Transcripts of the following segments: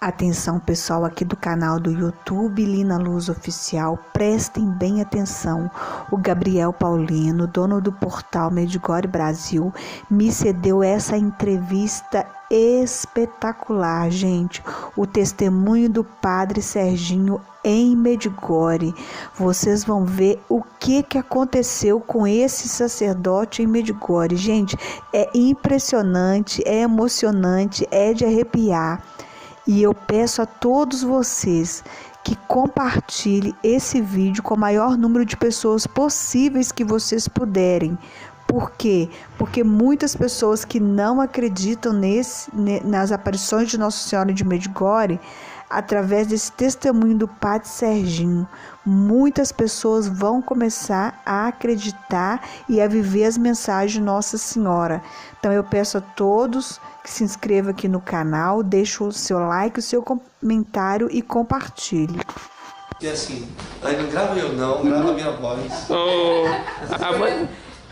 Atenção pessoal aqui do canal do YouTube Lina Luz Oficial, prestem bem atenção. O Gabriel Paulino, dono do portal Medjugorje Brasil, me cedeu essa entrevista espetacular, gente. O testemunho do Padre Serginho em Medjugorje. Vocês vão ver o que aconteceu com esse sacerdote em Medjugorje. Gente, é impressionante, é emocionante, é de arrepiar. E eu peço a todos vocês que compartilhem esse vídeo com o maior número de pessoas possíveis que vocês puderem. Por quê? Porque muitas pessoas que não acreditam nas aparições de Nossa Senhora de Medjugorje, através desse testemunho do Padre Serginho, muitas pessoas vão começar a acreditar e a viver as mensagens de Nossa Senhora. Então eu peço a todos que se inscrevam aqui no canal, deixe o seu like, o seu comentário e compartilhe. E assim, aí não grava eu não, grava a minha voz.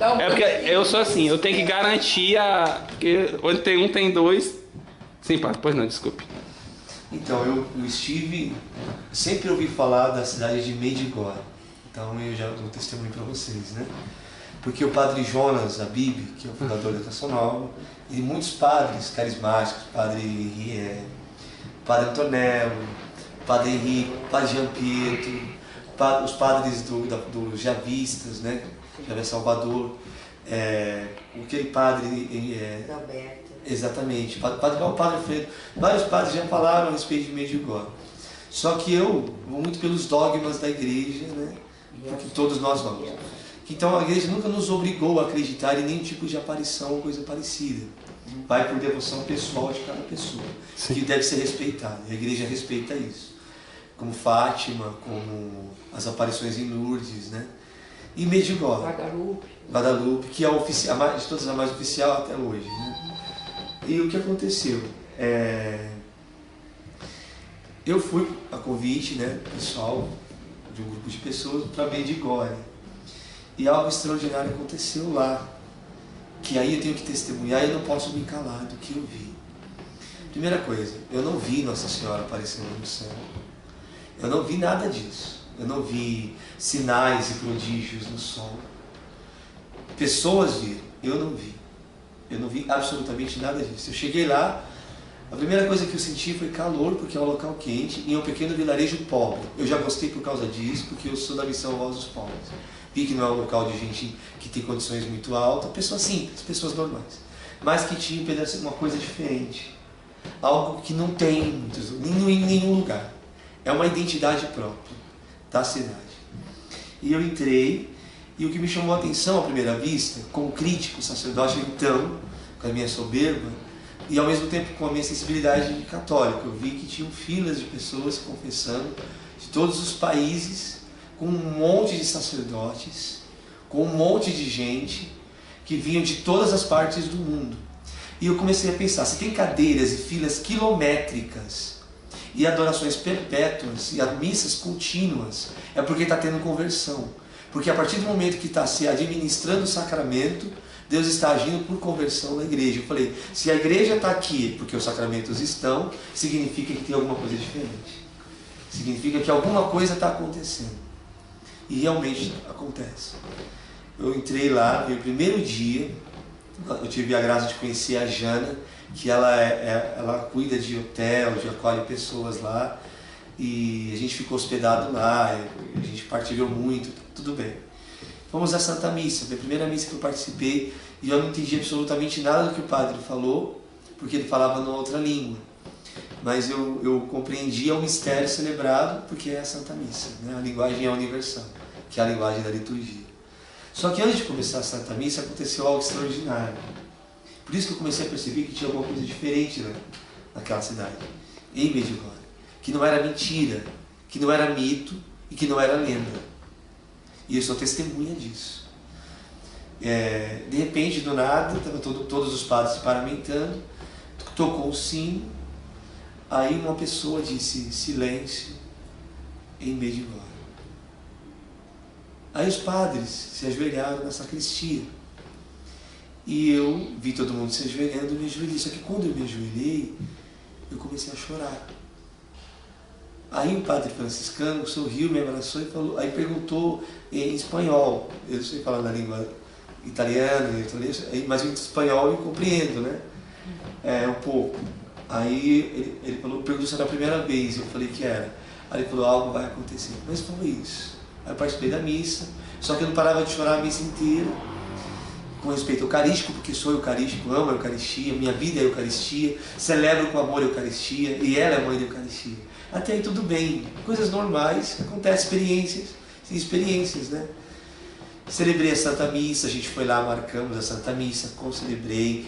É porque eu sou assim, eu tenho que garantir que onde tem um, tem dois. Sim, Padre, pois não, desculpe. Então, eu sempre ouvi falar da cidade de Medjugorje. Então eu já dou testemunho para vocês, né? Porque o Padre Jonas Abib, que é o fundador da Canção Nova, e muitos padres carismáticos, Padre Antonello, Padre Henrique, Padre Jean Pietro, os padres dos Javistas, né? Javé Salvador, aquele padre... Alberto. Exatamente, Padre Alfredo, vários padres já falaram a respeito de Medjugorje. Só que eu vou muito pelos dogmas da igreja, né? Porque todos nós vamos. Então a igreja nunca nos obrigou a acreditar em nenhum tipo de aparição ou coisa parecida. Vai por devoção pessoal de cada pessoa, que deve ser respeitada. E a igreja respeita isso. Como Fátima, como as aparições em Lourdes, né? E Medjugorje. Guadalupe, que é de todas a mais oficial até hoje, né? E o que aconteceu? Eu fui a convite, né, pessoal, de um grupo de pessoas para Medjugorje. E algo extraordinário aconteceu lá, que aí eu tenho que testemunhar e eu não posso me calar do que eu vi. Primeira coisa, eu não vi Nossa Senhora aparecendo no céu. Eu não vi nada disso. Eu não vi sinais e prodígios no sol. Pessoas viram, eu não vi. Eu não vi absolutamente nada disso. Eu cheguei lá, a primeira coisa que eu senti foi calor, porque é um local quente, e é um pequeno vilarejo pobre. Eu já gostei por causa disso, porque eu sou da missão Voz dos Pobres. Vi que não é um local de gente que tem condições muito altas, pessoas simples, pessoas normais. Mas que tinha uma coisa diferente. Algo que não tem em nenhum lugar. É uma identidade própria da cidade. E eu entrei, e o que me chamou a atenção à primeira vista, como crítico, sacerdote, então, com a minha soberba, e ao mesmo tempo com a minha sensibilidade de católico, eu vi que tinham filas de pessoas confessando de todos os países, com um monte de sacerdotes, com um monte de gente que vinham de todas as partes do mundo. E eu comecei a pensar, se tem cadeiras e filas quilométricas e adorações perpétuas e missas contínuas, é porque está tendo conversão. Porque a partir do momento que está se administrando o sacramento, Deus está agindo por conversão na igreja. Eu falei, se a igreja está aqui porque os sacramentos estão, significa que tem alguma coisa diferente. Significa que alguma coisa está acontecendo. E realmente acontece. Eu entrei lá, no primeiro dia, eu tive a graça de conhecer a Jana, que ela cuida de hotel, de acolhe pessoas lá. E a gente ficou hospedado lá, a gente partilhou muito, tudo bem. Fomos à Santa Missa, foi a primeira missa que eu participei, e eu não entendi absolutamente nada do que o padre falou, porque ele falava numa outra língua. Mas eu compreendia o mistério celebrado, porque é a Santa Missa, né? A linguagem é universal, que é a linguagem da liturgia. Só que antes de começar a Santa Missa aconteceu algo extraordinário. Por isso que eu comecei a perceber que tinha alguma coisa diferente, né, naquela cidade, em Medjugorje. Que não era mentira, que não era mito e que não era lenda. E eu sou testemunha disso. De repente, do nada, estavam todos os padres se paramentando, tocou o sino, aí uma pessoa disse, silêncio, em Medjugorje. Aí os padres se ajoelharam na sacristia. E eu vi todo mundo se ajoelhando e me ajoelhei. Só que quando eu me ajoelhei, eu comecei a chorar. Aí o padre franciscano sorriu, me abraçou e falou, aí perguntou em espanhol. Eu sei falar na língua italiana, mas em espanhol eu compreendo, né? Um pouco. Aí ele falou, perguntou se era a primeira vez, eu falei que era. Aí ele falou, algo vai acontecer. Mas foi isso. Aí eu participei da missa, só que eu não parava de chorar a missa inteira, com respeito ao eucarístico, porque sou eucarístico, amo a Eucaristia, minha vida é a Eucaristia, celebro com amor a Eucaristia, e ela é a mãe da Eucaristia. Até aí tudo bem, coisas normais, acontecem experiências, né? Celebrei a Santa Missa, a gente foi lá, marcamos a Santa Missa,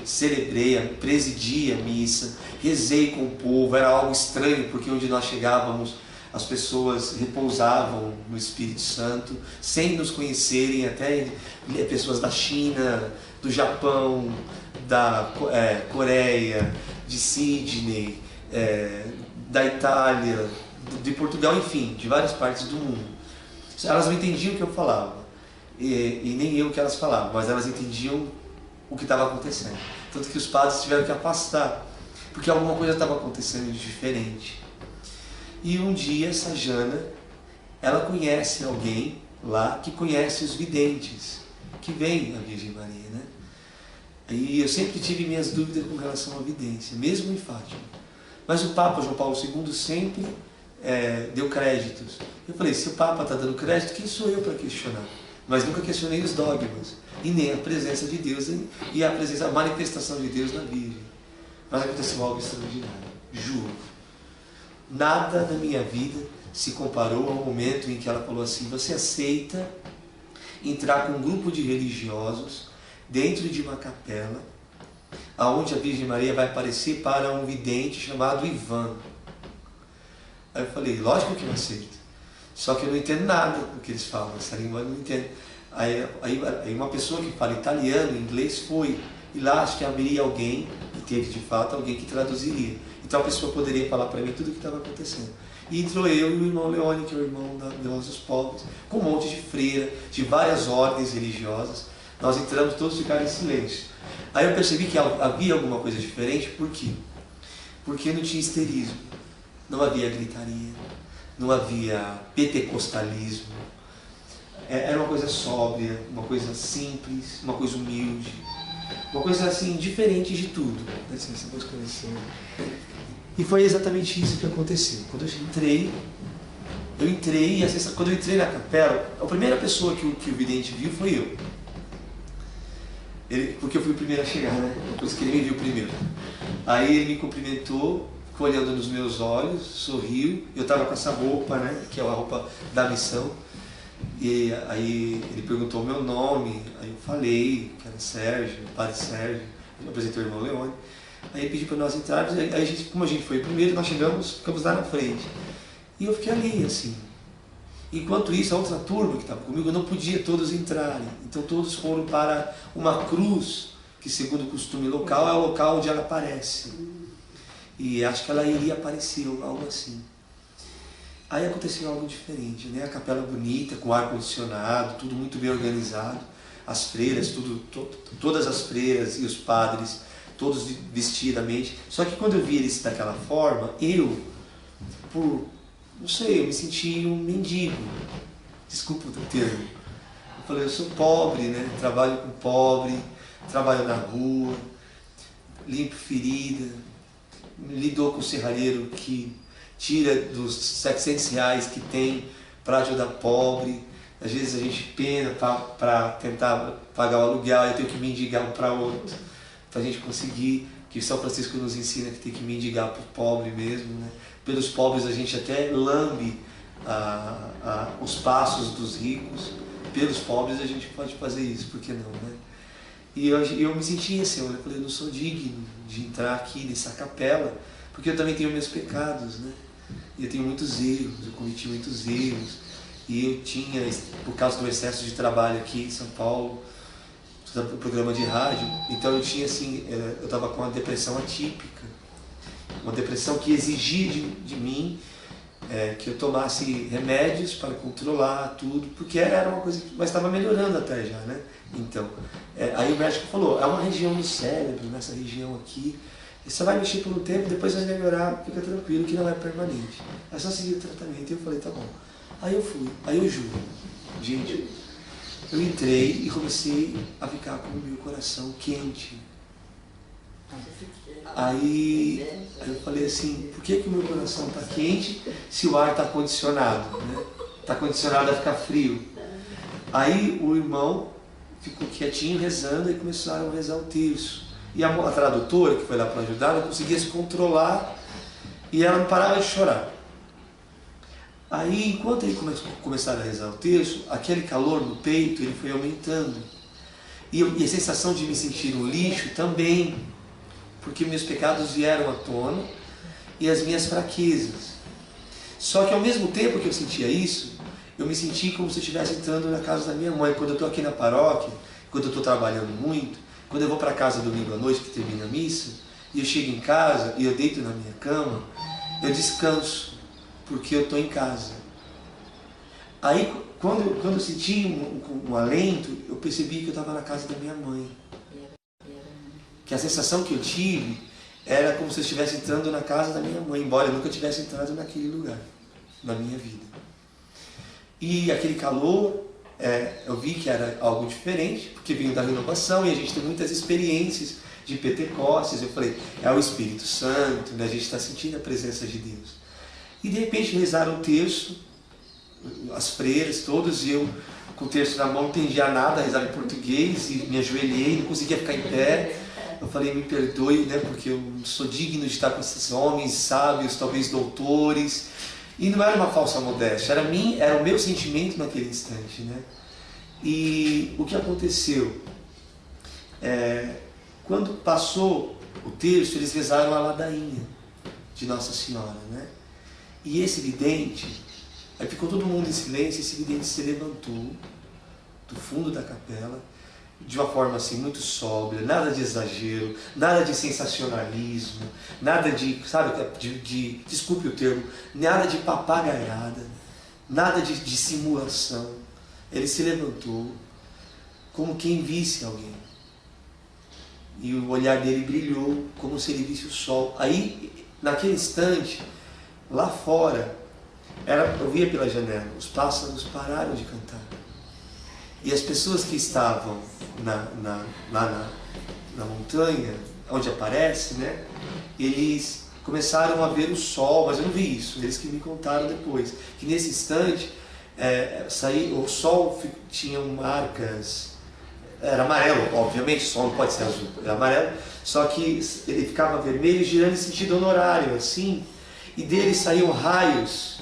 celebrei, presidi a missa, rezei com o povo, era algo estranho, porque onde nós chegávamos, as pessoas repousavam no Espírito Santo, sem nos conhecerem, até pessoas da China, do Japão, da Coreia, de Sydney, da Itália, de Portugal, enfim, de várias partes do mundo. Elas não entendiam o que eu falava, e nem eu o que elas falavam, mas elas entendiam o que estava acontecendo. Tanto que os padres tiveram que afastar, porque alguma coisa estava acontecendo de diferente. E um dia essa Jana, ela conhece alguém lá que conhece os videntes, que vem a Virgem Maria, né? E eu sempre tive minhas dúvidas com relação à vidência, mesmo em Fátima. Mas o Papa João Paulo II sempre deu créditos. Eu falei, se o Papa está dando crédito, quem sou eu para questionar? Mas nunca questionei os dogmas, e nem a presença de Deus, e a manifestação de Deus na Virgem. Mas aconteceu algo extraordinário, juro. Nada na minha vida se comparou ao momento em que ela falou assim, você aceita entrar com um grupo de religiosos dentro de uma capela, aonde a Virgem Maria vai aparecer para um vidente chamado Ivan. Aí eu falei, lógico que eu aceito, só que eu não entendo nada do que eles falam, essa língua eu não entendo. Aí uma pessoa que fala italiano, inglês foi, e lá acho que haveria alguém, e teve de fato alguém que traduziria. Então a pessoa poderia falar para mim tudo o que estava acontecendo. E entrou eu e o irmão Leone, que é o irmão da Deus dos Pobres, com um monte de freira, de várias ordens religiosas. Nós entramos, todos ficaram em silêncio. Aí eu percebi que havia alguma coisa diferente, por quê? Porque não tinha histerismo, não havia gritaria, não havia pentecostalismo. Era uma coisa sóbria, uma coisa simples, uma coisa humilde, uma coisa assim, diferente de tudo. E foi exatamente isso que aconteceu. Quando eu entrei, e quando eu entrei na capela, a primeira pessoa que o vidente viu foi eu. Porque eu fui o primeiro a chegar, né? Por isso que ele me viu primeiro. Aí ele me cumprimentou, ficou olhando nos meus olhos, sorriu. Eu estava com essa roupa, né? Que é a roupa da missão. E aí ele perguntou o meu nome, aí eu falei que era Sérgio, o padre Sérgio, eu apresentei o irmão Leone. Aí ele pediu para nós entrarmos, aí como a gente foi primeiro, nós ficamos lá na frente. E eu fiquei ali, assim. Enquanto isso, a outra turma que estava comigo não podia todos entrarem. Então todos foram para uma cruz, que segundo o costume local, é o local onde ela aparece. E acho que ela iria aparecer, algo assim. Aí aconteceu algo diferente, né? A capela bonita, com ar-condicionado, tudo muito bem organizado. As freiras, todas as freiras e os padres, todos vestidamente. Só que quando eu vi eles daquela forma, não sei, eu me senti um mendigo. Desculpa o termo. Eu falei, eu sou pobre, né? Trabalho com pobre, trabalho na rua, limpo ferida, lidou com o serralheiro que tira dos R$700 que tem para ajudar pobre. Às vezes a gente pena para tentar pagar o aluguel, eu tenho que mendigar um para outro, para a gente conseguir, que São Francisco nos ensina que tem que mendigar para o pobre mesmo, né? Pelos pobres a gente até lambe os passos dos ricos, pelos pobres a gente pode fazer isso, por que não, né? E eu me sentia assim, eu falei, eu não sou digno de entrar aqui nessa capela, porque eu também tenho meus pecados, né? E eu tenho muitos erros, eu cometi muitos erros, e eu tinha, por causa do excesso de trabalho aqui em São Paulo, do programa de rádio, então eu tinha assim, eu estava com uma depressão atípica, uma depressão que exigia de mim que eu tomasse remédios para controlar tudo, porque era uma coisa, mas estava melhorando até já, né? Então, aí o médico falou, é uma região do cérebro, nessa região aqui, Você vai mexer por um tempo, depois vai melhorar, fica tranquilo que não é permanente. É só seguir o tratamento. E eu falei, tá bom. Aí eu fui, aí eu juro. Gente, eu entrei e comecei a ficar com o meu coração quente. Aí eu falei assim, por que o meu coração está quente se o ar está condicionado? Né? Está condicionado a ficar frio. Aí o irmão ficou quietinho rezando e começaram a rezar o terço. E a tradutora, que foi lá para ajudar, não conseguia se controlar e ela não parava de chorar. Aí, enquanto ele começaram a rezar o terço, aquele calor no peito ele foi aumentando. E a sensação de me sentir um lixo também, porque meus pecados vieram à tona e as minhas fraquezas. Só que ao mesmo tempo que eu sentia isso, eu me senti como se eu estivesse entrando na casa da minha mãe. Quando eu estou aqui na paróquia, quando eu estou trabalhando muito, quando eu vou para casa domingo à noite, que termina a missa, e eu chego em casa e eu deito na minha cama, eu descanso, porque eu estou em casa. Aí, quando eu senti um alento, eu percebi que eu estava na casa da minha mãe. Que a sensação que eu tive era como se eu estivesse entrando na casa da minha mãe, embora eu nunca tivesse entrado naquele lugar, na minha vida. E aquele calor, eu vi que era algo diferente, porque vinha da renovação e a gente tem muitas experiências de Pentecostes. Eu falei, é o Espírito Santo, né? A gente está sentindo a presença de Deus. E de repente rezaram o terço, as freiras todas, e eu com o terço na mão não entendia nada, rezava em português e me ajoelhei, não conseguia ficar em pé. Eu falei, me perdoe, né, porque eu não sou digno de estar com esses homens sábios, talvez doutores. E não era uma falsa modéstia, era o meu sentimento naquele instante, né? E o que aconteceu? Quando passou o terço, eles rezaram a ladainha de Nossa Senhora, né? E esse vidente, aí ficou todo mundo em silêncio, esse vidente se levantou do fundo da capela, de uma forma assim muito sóbria, nada de exagero, nada de sensacionalismo, nada de, sabe, desculpe o termo, nada de papagaiada, nada de simulação. Ele se levantou como quem visse alguém. E o olhar dele brilhou como se ele visse o sol. Aí, naquele instante, lá fora, eu via pela janela, os pássaros pararam de cantar. E as pessoas que estavam lá na montanha, onde aparece, né, eles começaram a ver o sol, mas eu não vi isso, eles que me contaram depois, que nesse instante o sol tinha marcas, era amarelo, obviamente, o sol não pode ser azul, era amarelo, só que ele ficava vermelho girando em sentido honorário, assim, e dele saíam raios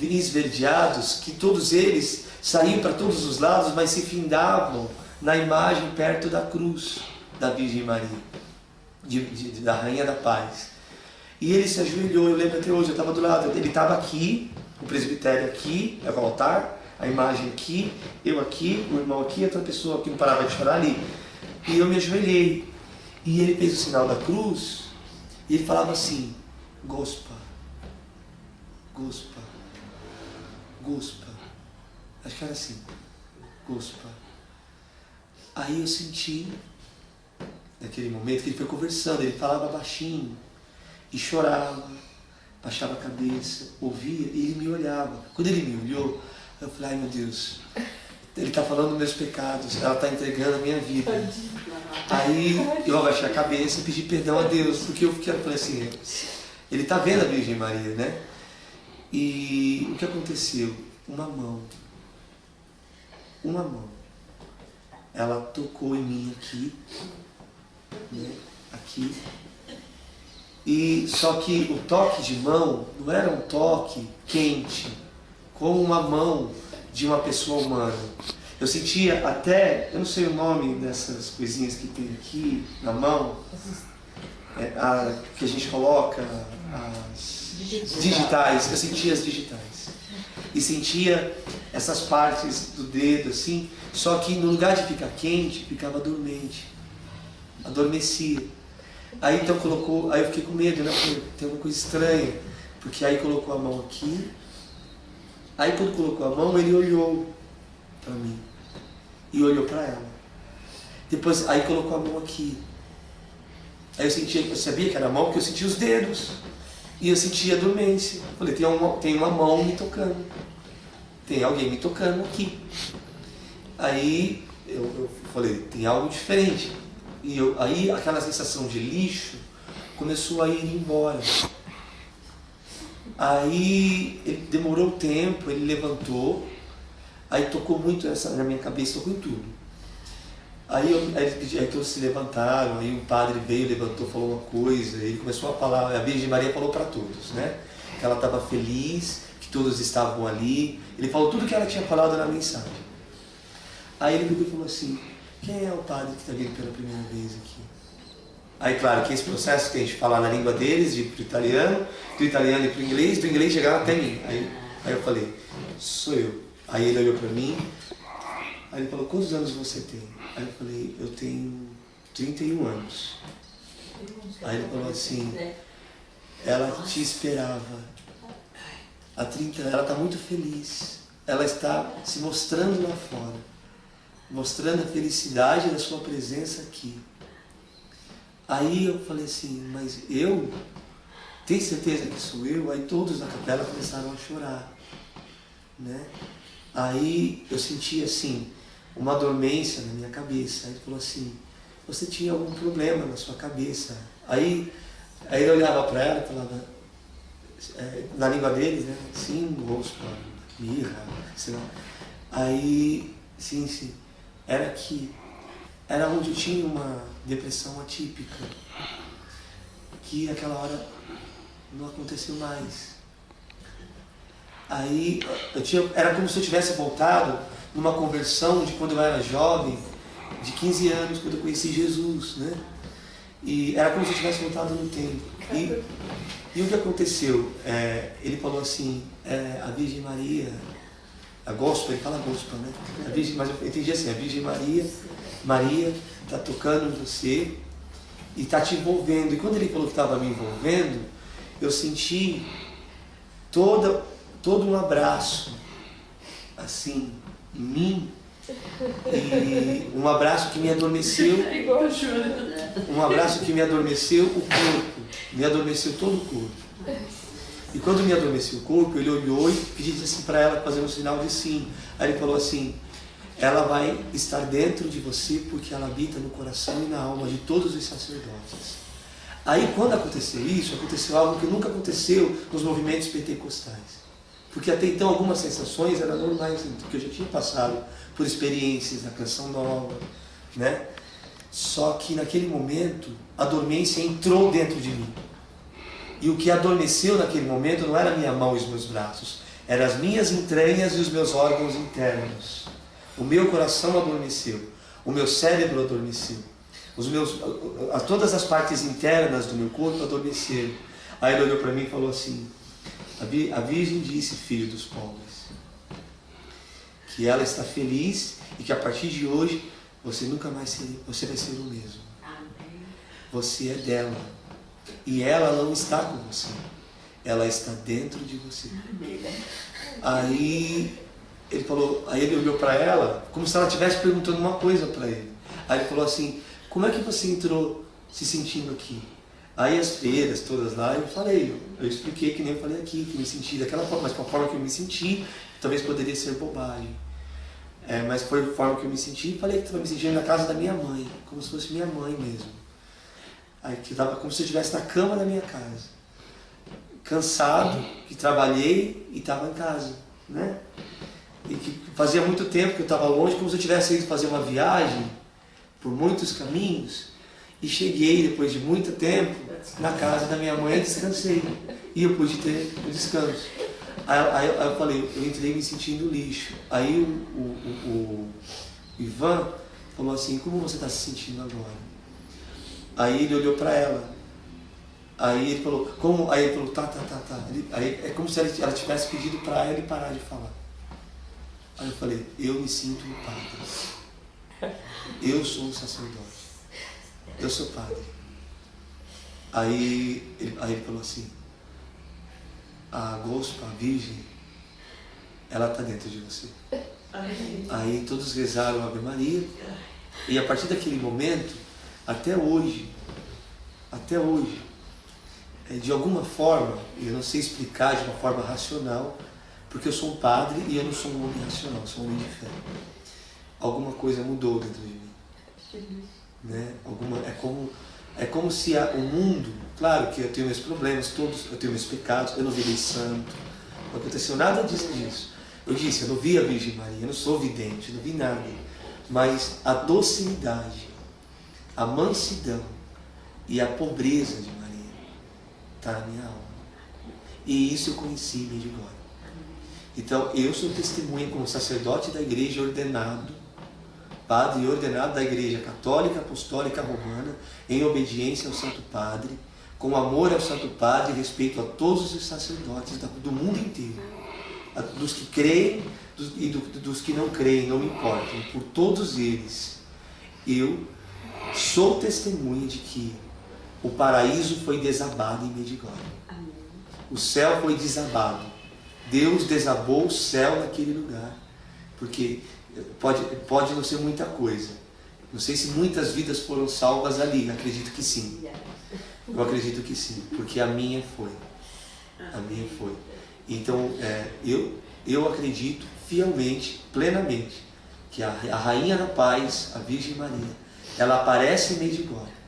esverdeados, que todos eles saíam para todos os lados, mas se findavam na imagem perto da cruz da Virgem Maria, da Rainha da Paz. E ele se ajoelhou, eu lembro até hoje, eu estava do lado, ele estava aqui, o presbitério aqui, o altar, a imagem aqui, eu aqui, o irmão aqui, outra pessoa que não parava de chorar ali. E eu me ajoelhei, e ele fez o sinal da cruz, e ele falava assim, Gospa, Gospa, Gospa. Acho que era assim, Gospa. Aí eu senti, naquele momento que ele foi conversando, ele falava baixinho, e chorava, baixava a cabeça, ouvia, e ele me olhava. Quando ele me olhou, eu falei, ai meu Deus, ele está falando dos meus pecados, ela está entregando a minha vida. Aí eu abaixei a cabeça e pedi perdão a Deus, porque eu falei assim, ele está vendo a Virgem Maria, né? E o que aconteceu? Uma mão, ela tocou em mim aqui, né? Aqui. E só que o toque de mão não era um toque quente, como uma mão de uma pessoa humana. Eu sentia até, eu não sei o nome dessas coisinhas que tem aqui na mão, que a gente coloca, as digitais, eu sentia as digitais. E sentia essas partes do dedo assim, só que no lugar de ficar quente, ficava dormente, adormecia. Aí então aí eu fiquei com medo, né? Porque tem alguma coisa estranha, porque aí colocou a mão aqui, aí quando colocou a mão ele olhou para mim e olhou para ela. Depois aí colocou a mão aqui Aí eu sabia que era a mão porque eu sentia os dedos. E eu sentia a dormência. Falei, tem uma mão me tocando. Tem alguém me tocando aqui. Aí eu falei, tem algo diferente. E aí aquela sensação de lixo começou a ir embora. Aí ele demorou tempo, ele levantou. Aí tocou muito na minha cabeça, tocou em tudo. Aí todos se levantaram, aí o padre veio, levantou, falou uma coisa, ele começou a falar, a Virgem Maria falou para todos, né? Que ela estava feliz, que todos estavam ali. Ele falou tudo que ela tinha falado na mensagem. Aí ele me falou assim, quem é o padre que está vindo pela primeira vez aqui? Aí claro que esse processo que a gente fala na língua deles, de ir pro italiano e pro inglês, do inglês chegaram até mim. Aí eu falei, sou eu. Aí ele olhou para mim, aí ele falou, quantos anos você tem? Aí eu falei, eu tenho 31 anos. Aí ele falou assim, ela te esperava. Há 30 anos, ela está muito feliz. Ela está se mostrando lá fora, mostrando a felicidade da sua presença aqui. Aí eu falei assim, mas eu? Tem certeza que sou eu? Aí todos na capela começaram a chorar, né? Aí eu senti assim, uma dormência na minha cabeça. Aí ele falou assim, você tinha algum problema na sua cabeça. Aí ele olhava para ela e falava, na língua deles, né? Sim, gospa, mirra, sei lá. Aí, sim, era onde eu tinha uma depressão atípica, que naquela hora não aconteceu mais. Aí era como se eu tivesse voltado numa conversão de quando eu era jovem, de 15 anos, quando eu conheci Jesus, né? E era como se eu tivesse voltado no tempo. E o que aconteceu? Ele falou assim, a Virgem Maria, a gospel, ele fala gospel, né? Mas eu entendi assim, a Virgem Maria está tocando em você e está te envolvendo. E quando ele falou que estava me envolvendo, eu senti todo um abraço, assim, em mim, e um abraço que me adormeceu, o corpo, me adormeceu todo o corpo. E quando me adormeceu o corpo, ele olhou e pediu assim para ela, fazendo um sinal de sim. Aí ele falou assim, ela vai estar dentro de você porque ela habita no coração e na alma de todos os sacerdotes. Aí quando aconteceu isso, aconteceu algo que nunca aconteceu nos movimentos pentecostais. Porque até então algumas sensações eram normais, porque eu já tinha passado por experiências na Canção Nova, né? Só que naquele momento a dormência entrou dentro de mim. E o que adormeceu naquele momento não era a minha mão e os meus braços, eram as minhas entranhas e os meus órgãos internos. O meu coração adormeceu, o meu cérebro adormeceu, todas as partes internas do meu corpo adormeceram. Aí ele olhou para mim e falou assim, a Virgem disse, filho dos pobres, que ela está feliz e que a partir de hoje você nunca mais você vai ser o mesmo. Você é dela. E ela não está com você. Ela está dentro de você. Aí ele olhou para ela como se ela estivesse perguntando uma coisa para ele. Aí ele falou assim, como é que você entrou se sentindo aqui? Aí as freiras todas lá, eu expliquei que nem eu falei aqui, que eu me senti daquela forma, mas com a forma que eu me senti, talvez poderia ser bobagem. Mas foi a forma que eu me senti, e falei que estava me sentindo na casa da minha mãe, como se fosse minha mãe mesmo. Aí que estava como se eu estivesse na cama da minha casa. Cansado, que trabalhei e estava em casa, né? E que fazia muito tempo que eu estava longe, como se eu tivesse ido fazer uma viagem por muitos caminhos, e cheguei depois de muito tempo na casa da minha mãe e descansei. E eu pude ter o descanso. Aí eu falei, eu entrei me sentindo lixo. Aí o Ivan falou assim, como você está se sentindo agora? Aí ele olhou para ela. Aí ele falou, como? Aí ele falou, tá. Aí é como se ela tivesse pedido para ele parar de falar. Aí eu falei, eu me sinto um padre. Eu sou um sacerdote. Eu sou padre. Aí ele falou assim, a Gospa, a Virgem, ela está dentro de você. Aí todos rezaram a Ave Maria. E a partir daquele momento, até hoje, até hoje, de alguma forma, eu não sei explicar de uma forma racional, porque eu sou um padre e eu não sou um homem racional, eu sou um homem de fé. Alguma coisa mudou dentro de mim. Né? É como se o mundo, claro que eu tenho meus problemas, todos, eu tenho meus pecados, eu não virei santo, não aconteceu nada disso. Eu disse, eu não vi a Virgem Maria, eu não sou vidente, eu não vi nada, mas a docilidade, a mansidão e a pobreza de Maria está na minha alma. E isso eu conheci em Medjugorje. Então eu sou testemunha como sacerdote da igreja ordenado, padre ordenado da Igreja Católica Apostólica Romana, em obediência ao Santo Padre, com amor ao Santo Padre e respeito a todos os sacerdotes do mundo inteiro, dos que creem e dos que não creem, não me importam, por todos eles. Eu sou testemunha de que o paraíso foi desabado em Medjugorje. O céu foi desabado. Deus desabou o céu naquele lugar, porque pode não ser muita coisa. Não sei se muitas vidas foram salvas ali. Acredito que sim. Eu acredito que sim, porque a minha foi. A minha foi. Então, eu acredito fielmente, plenamente, que a Rainha da Paz, a Virgem Maria, ela aparece em Medjugorje.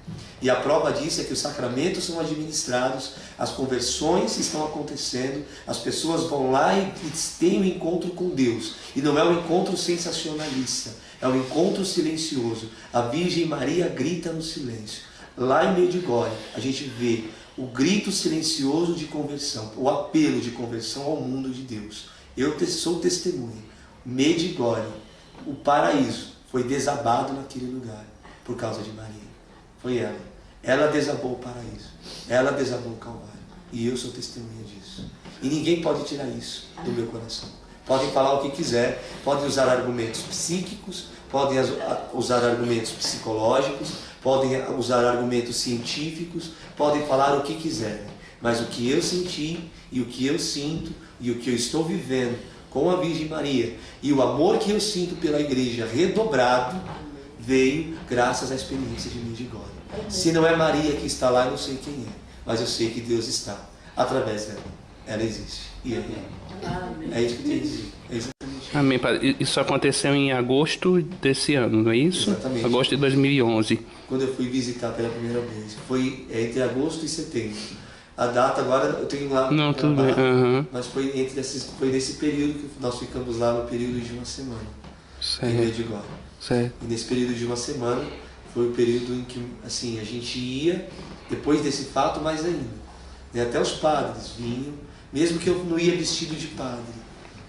E a prova disso é que os sacramentos são administrados, as conversões estão acontecendo, as pessoas vão lá e têm um encontro com Deus. E não é um encontro sensacionalista, é um encontro silencioso. A Virgem Maria grita no silêncio. Lá em Medjugorje, a gente vê o grito silencioso de conversão, o apelo de conversão ao mundo de Deus. Eu sou testemunha. Medjugorje, o paraíso, foi desabado naquele lugar por causa de Maria. Foi ela. Ela desabou o paraíso. Ela desabou o Calvário. E eu sou testemunha disso. E ninguém pode tirar isso do meu coração. Podem falar o que quiser, podem usar argumentos psíquicos, podem usar argumentos psicológicos, podem usar argumentos científicos, podem falar o que quiserem. Mas o que eu senti, e o que eu sinto, e o que eu estou vivendo com a Virgem Maria, e o amor que eu sinto pela igreja redobrado, veio graças à experiência de Medjugorje. Se não é Maria que está lá, eu não sei quem é, mas eu sei que Deus está através dela. Ela existe e é real. É isso que eu tenho a dizer. É exatamente. Amém, padre. Isso aconteceu em agosto desse ano, não é isso? Exatamente. Agosto de 2011. Quando eu fui visitar pela primeira vez, foi entre agosto e setembro. A data agora eu tenho lá. Não, tudo bem. Uhum. Mas foi nesse período que nós ficamos lá, no período de uma semana. Certo. Em Medjugorje. Certo. E nesse período de uma semana foi o período em que assim, a gente ia, depois desse fato, mais ainda. E até os padres vinham, mesmo que eu não ia vestido de padre,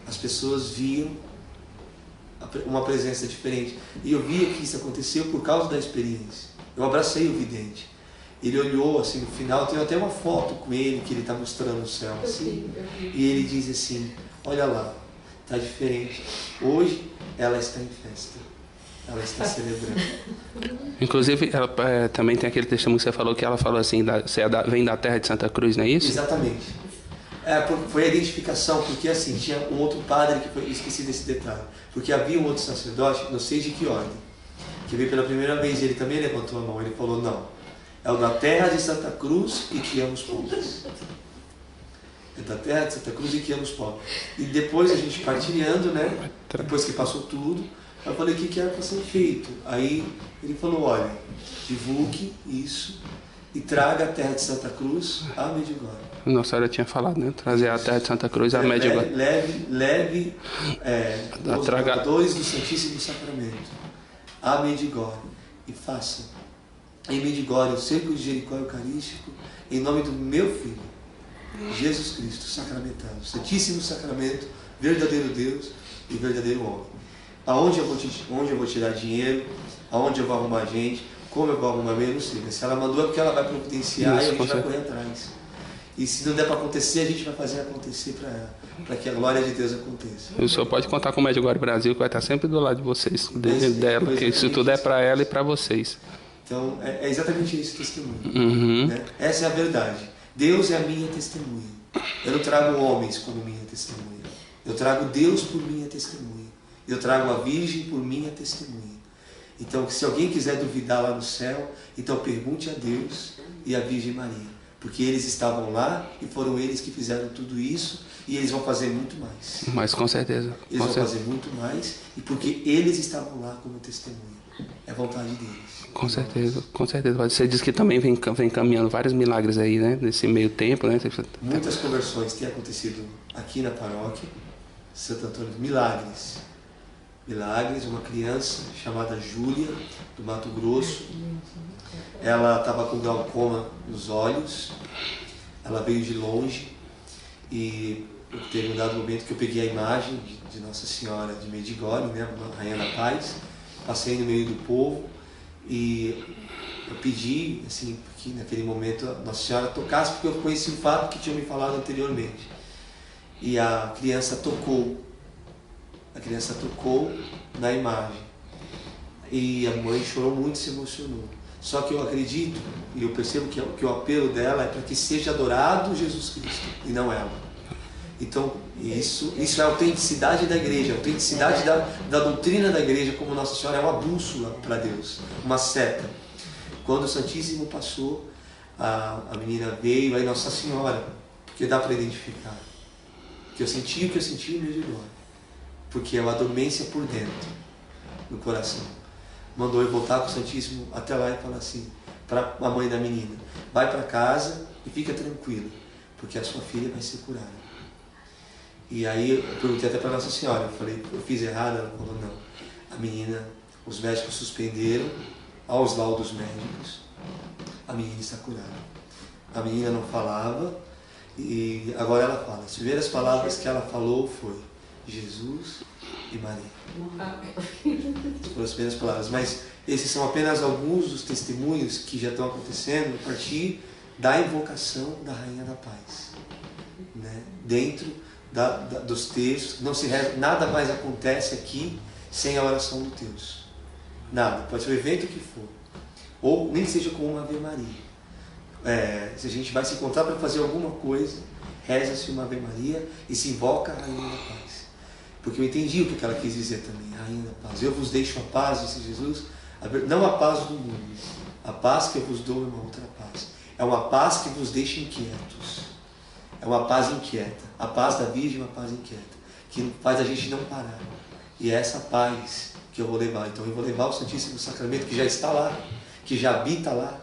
as pessoas viam uma presença diferente. E eu via que isso aconteceu por causa da experiência. Eu abracei o vidente. Ele olhou assim no final, tem até uma foto com ele que ele está mostrando o céu assim. E ele diz assim: olha lá, está diferente. Hoje ela está em festa. Ela está celebrando. Inclusive, ela também tem aquele testemunho que você falou, que ela falou assim, você vem da terra de Santa Cruz, não é isso? Exatamente. Foi a identificação, porque assim, tinha um outro padre que esqueci desse detalhe, porque havia um outro sacerdote, não sei de que ordem, que veio pela primeira vez e ele também levantou a mão, ele falou: não, é o da terra de Santa Cruz e que ama os pobres. É da terra de Santa Cruz e que ama os pobres. E depois a gente partilhando, né, depois que passou tudo, eu falei: o que era para ser feito? Aí ele falou: olha, divulgue isso e traga a terra de Santa Cruz a Medjugorje. Nossa Senhora tinha falado, né? Trazer a terra de Santa Cruz a Medjugorje. Leve os adoradores do Santíssimo Sacramento a Medjugorje e faça em Medjugorje o cerco de Jericó Eucarístico em nome do meu Filho, Jesus Cristo, sacramentado, Santíssimo Sacramento, verdadeiro Deus e verdadeiro homem. Aonde eu vou tirar dinheiro, aonde eu vou arrumar gente, como eu vou arrumar meio, não sei. Mas se ela mandou é porque ela vai providenciar, e a gente vai correr atrás. E se não der para acontecer, a gente vai fazer acontecer para ela, para que a glória de Deus aconteça. O senhor pode contar com o Medjugorje Brasil, que vai estar sempre do lado de vocês, dela, que isso tudo é para ela e para vocês. Então, é exatamente esse testemunho. Uhum. Né? Essa é a verdade. Deus é a minha testemunha. Eu não trago homens como minha testemunha. Eu trago Deus por minha testemunha. Eu trago a Virgem por minha testemunha. Então, se alguém quiser duvidar lá no céu, então pergunte a Deus e a Virgem Maria. Porque eles estavam lá e foram eles que fizeram tudo isso e eles vão fazer muito mais. Mas com certeza. Eles vão fazer muito mais e porque eles estavam lá como testemunha. É vontade deles. Com certeza, com certeza. Você diz que também vem caminhando vários milagres aí, né? Nesse meio tempo, né? Muitas conversões têm acontecido aqui na paróquia Santo Antônio. Milagres. Milagres. Uma criança chamada Júlia, do Mato Grosso. Ela estava com glaucoma nos olhos. Ela veio de longe. E teve um dado momento que eu peguei a imagem de Nossa Senhora de Medjugorje, né? A Rainha da Paz. Passei no meio do povo. E eu pedi, assim, que naquele momento a Nossa Senhora tocasse, porque eu conheci o fato que tinha me falado anteriormente. E a criança tocou na imagem. E a mãe chorou muito, se emocionou. Só que eu acredito, e eu percebo que o apelo dela é para que seja adorado Jesus Cristo, e não ela. Então, isso é a autenticidade da igreja, a autenticidade da doutrina da igreja, como Nossa Senhora é uma bússola para Deus, uma seta. Quando o Santíssimo passou, a menina veio, aí Nossa Senhora, porque dá para identificar, que eu senti o que eu senti em Medjugorje, porque é uma dormência por dentro, no coração. Mandou eu voltar com o Santíssimo até lá e falar assim, para a mãe da menina, vai para casa e fica tranquila, porque a sua filha vai ser curada. E aí eu perguntei até para Nossa Senhora, eu falei, eu fiz errado? Ela falou, não. A menina, os médicos suspenderam, aos laudos médicos, a menina está curada. A menina não falava, e agora ela fala. As primeiras palavras que ela falou foi Jesus e Maria. Foram as primeiras palavras. Mas esses são apenas alguns dos testemunhos que já estão acontecendo a partir da invocação da Rainha da Paz. Né? Dentro dos textos, não se reza, nada mais acontece aqui sem a oração do Deus. Nada, pode ser o evento que for. Ou nem que seja com uma Ave Maria. Se a gente vai se encontrar para fazer alguma coisa, reza-se uma Ave Maria e se invoca a Rainha da Paz. Porque eu entendi o que ela quis dizer também, a Rainha da Paz. Eu vos deixo a paz, disse Jesus, não a paz do mundo. A paz que eu vos dou é uma outra paz. É uma paz que vos deixa inquietos. É uma paz inquieta. A paz da Virgem é uma paz inquieta, que faz a gente não parar. E é essa paz que eu vou levar. Então eu vou levar o Santíssimo Sacramento, que já está lá, que já habita lá,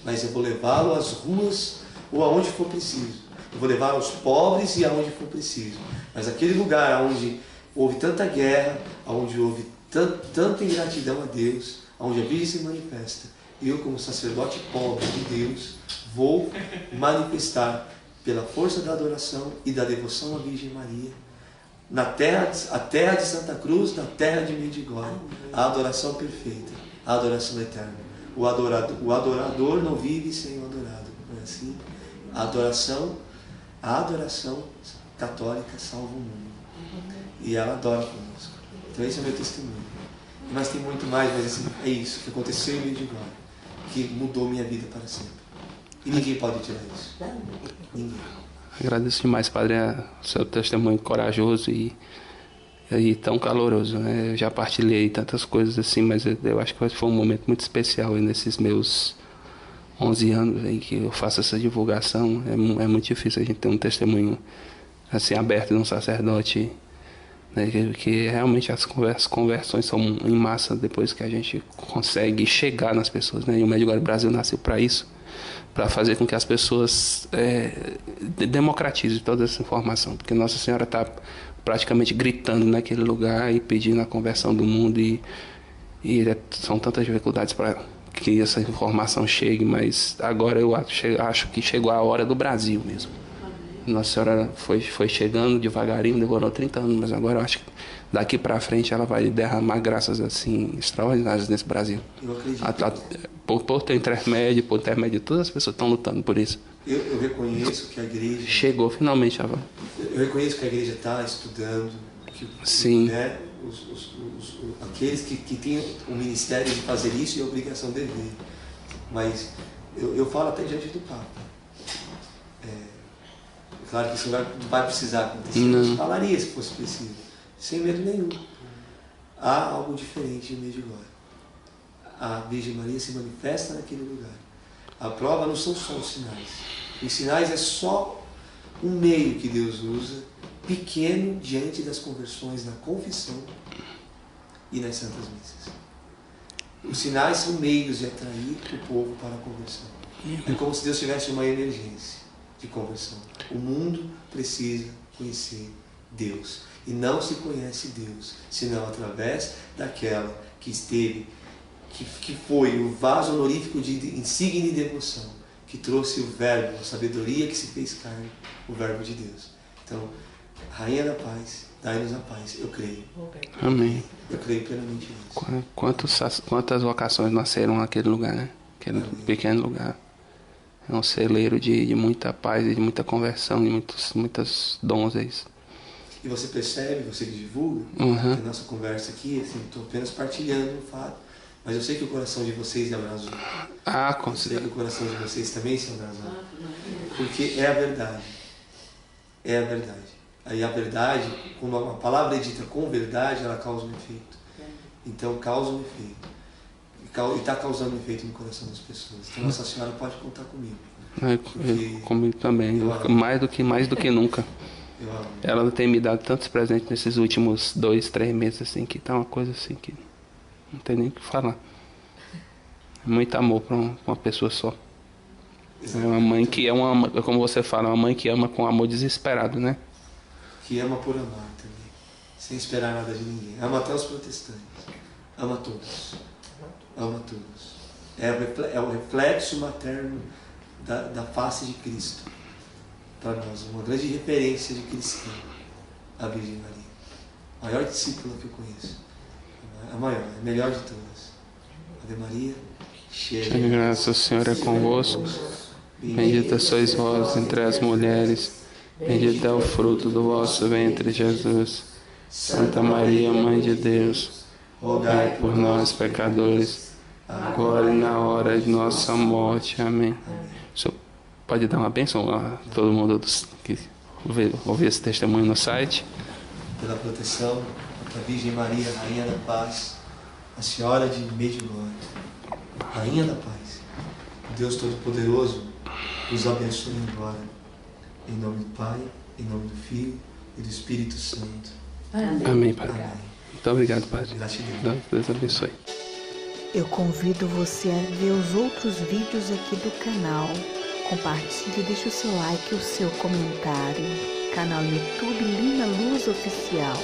mas eu vou levá-lo às ruas ou aonde for preciso. Eu vou levar aos pobres e aonde for preciso. Mas aquele lugar onde houve tanta guerra, onde houve tanta ingratidão a Deus, onde a Virgem se manifesta, eu, como sacerdote pobre de Deus, vou manifestar pela força da adoração e da devoção à Virgem Maria, a terra de Santa Cruz, na terra de Medjugorje, a adoração perfeita, a adoração eterna. O adorador não vive sem o adorado, não é assim? A adoração católica salva o mundo. E ela adora conosco. Então esse é o meu testemunho. Mas tem muito mais, mas assim, é isso que aconteceu em Medjugorje, que mudou minha vida para sempre. E ninguém pode tirar isso. Ninguém. Agradeço demais, Padre, o seu testemunho corajoso e tão caloroso, né? Eu já partilhei tantas coisas assim, mas eu acho que foi um momento muito especial aí nesses meus 11 anos aí que eu faço essa divulgação. É muito difícil a gente ter um testemunho assim aberto de um sacerdote, né? Que realmente as conversões são em massa depois que a gente consegue chegar nas pessoas, né? E o Medjugorje Brasil nasceu para isso, para fazer com que as pessoas democratizem toda essa informação, porque Nossa Senhora está praticamente gritando naquele lugar e pedindo a conversão do mundo e são tantas dificuldades para que essa informação chegue, mas agora eu acho que chegou a hora do Brasil mesmo. Nossa Senhora foi chegando devagarinho, demorou 30 anos, mas agora eu acho que daqui para frente ela vai derramar graças assim extraordinárias nesse Brasil. Eu acredito. Por ter intermédio, todas as pessoas estão lutando por isso. Eu reconheço que a igreja... Chegou finalmente a... Eu reconheço que a igreja está estudando, Sim. Né, aqueles que têm o ministério de fazer isso e a obrigação de ver. Mas eu falo até diante do Papa. Claro que isso não vai precisar acontecer. Eu falaria se fosse preciso, sem medo nenhum. Há algo diferente em Medjugorje. a Virgem Maria se manifesta naquele lugar. A prova não são só os sinais. Os sinais é só um meio que Deus usa, pequeno, diante das conversões na confissão e nas santas missas. Os sinais são meios de atrair o povo para a conversão. É como se Deus tivesse uma emergência de conversão. O mundo precisa conhecer Deus. E não se conhece Deus, senão através daquela que esteve, que foi o vaso honorífico de insígnia e devoção, que trouxe o verbo, a sabedoria que se fez carne, o verbo de Deus. Então, Rainha da Paz, dai-nos a paz, eu creio. Amém. Eu creio plenamente nisso. Quantas vocações nasceram naquele lugar, né? Aquele pequeno lugar. É um celeiro de muita paz e de muita conversão, de muitos dons aí. E você percebe, você que divulga, a nossa conversa aqui, assim, estou apenas partilhando o fato, mas eu sei que o coração de vocês é abrasou. Eu sei que o coração de vocês também se abrasou. Porque é a verdade. É a verdade. Aí a verdade, quando uma palavra é dita com verdade, ela causa um efeito. Então causa um efeito. E está causando um efeito no coração das pessoas. Então Nossa Senhora pode contar comigo. Comigo também. Mais do que nunca. Ela tem me dado tantos presentes nesses últimos 2, 3 meses, assim, que tá uma coisa assim que não tem nem o que falar. É muito amor para uma pessoa só. É uma mãe que como você fala, uma mãe que ama com amor desesperado, né? Que ama por amar também, sem esperar nada de ninguém. Ama até os protestantes. Ama todos. Ama todos. É o reflexo materno da face de Cristo. Para nós, uma grande referência de cristão, a Virgem Maria. A maior discípula que eu conheço. A maior, a melhor de todas. Ave Maria, cheia de graça, o Senhor é convosco. Bendita sois vós entre as mulheres. Bendito é o fruto do vosso ventre, Jesus. Santa Maria, Mãe de Deus, rogai por nós, pecadores, agora e na hora de nossa morte. Amém. O senhor pode dar uma bênção a todo mundo que ouvir esse testemunho no site? Pela proteção da Virgem Maria, Rainha da Paz, a Senhora de Medjugorje, Rainha da Paz, Deus Todo-Poderoso, nos abençoe agora. Em nome do Pai, em nome do Filho e do Espírito Santo. Amém, Pai. Amém. Muito obrigado, Pai. Gratidão. Deus abençoe. Eu convido você a ver os outros vídeos aqui do canal. Compartilhe, deixe o seu like e o seu comentário. Canal YouTube Lina Luz Oficial.